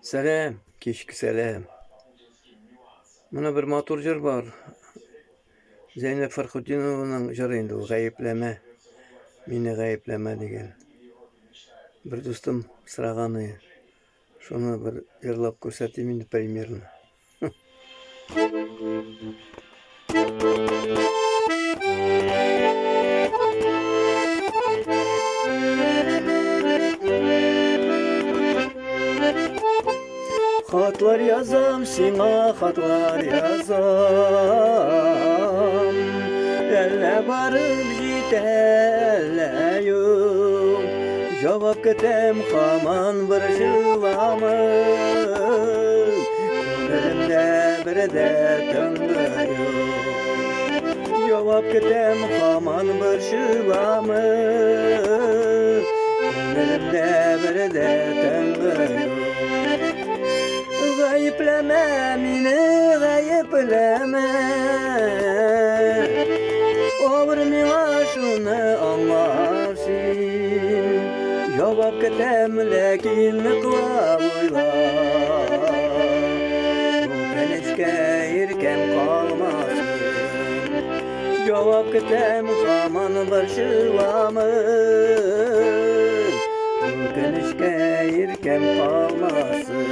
Selam, keşke selam. Buna bir motor jır var. Zeynep Farkutdinova'nın jırıydı o gayepleme. Meni gayepleme degan. Bir dostum sırağаны. Şunu bir yırlap ko'rsatayım endi примерно. Hatlar yazam sina hatlar yazam. Elle barıp jitelle yok. Cevap ketem haman bir şılamı. Elimde bir de tüngü yok. Cevap ketem haman bir şılamı. Elimde bir de tüngü yok. Gayepleme meni gayepleme. Olur mena şunu anlarsın. Cevap ketem lakin qilab o'yla. Bu kanishga erkam qolmasin. Cevap ketem hamon bir shilamiz. Bu kanishga erkam qolmasin.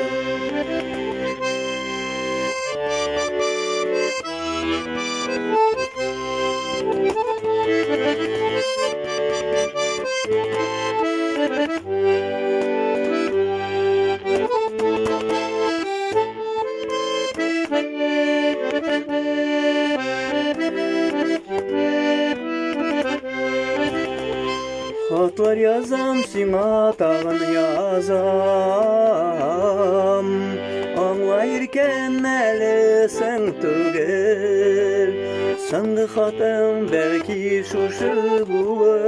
Hatlar yazam sina tağın yazam. Anlayırken meli sen tügel. Sandı hatım belki şuşu bulur.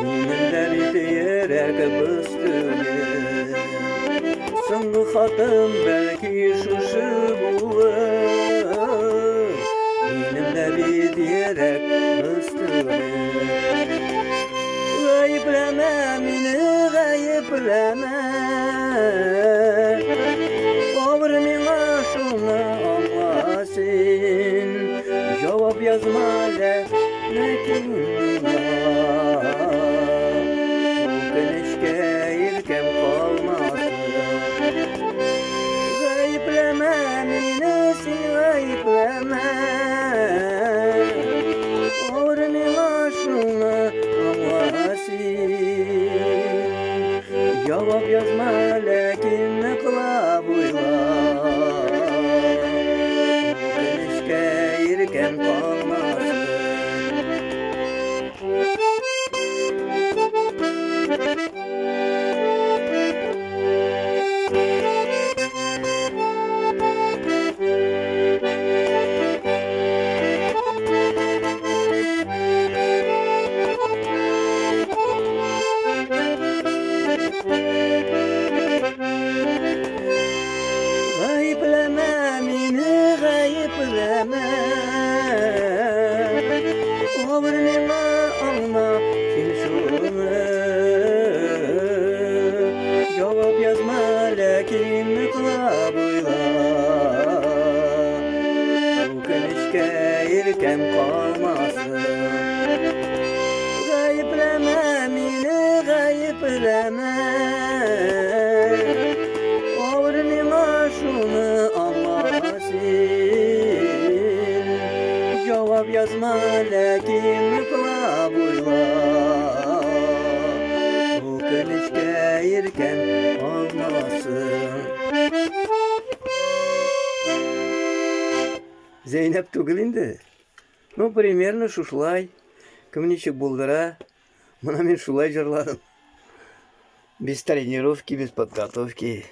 Minimde bitiyerek bıstügel. Sandı hatım belki şuşu bulur. Minimde bitiyerek bıstügel. Gayepleme meni gayepleme. Olur mena şunu anlasın. Cevap yazma lakin kanishga erkam qolmasin. Gayepleme meni sen gayepleme. Olur mena şunu cevap yazma lakin qilab o'yla. Kanishga erkam qolmasin. Gayepleme meni gayepleme. Olur mena anla sen şunu. Cevap yazma lakin qilab o'yla. Bu kanishga erkam qolmasin. Gayepleme meni gayepleme. Olur mena şunu anlasın. Cevap yazma lakin qilab o'yla. Bu kanishga erkam qolmasin. Zeynep tugul endi. Ну, примерно шушылай. Кім нечек болдыра. Мына мен шулай жырладым. Без тренировки, без подготовки.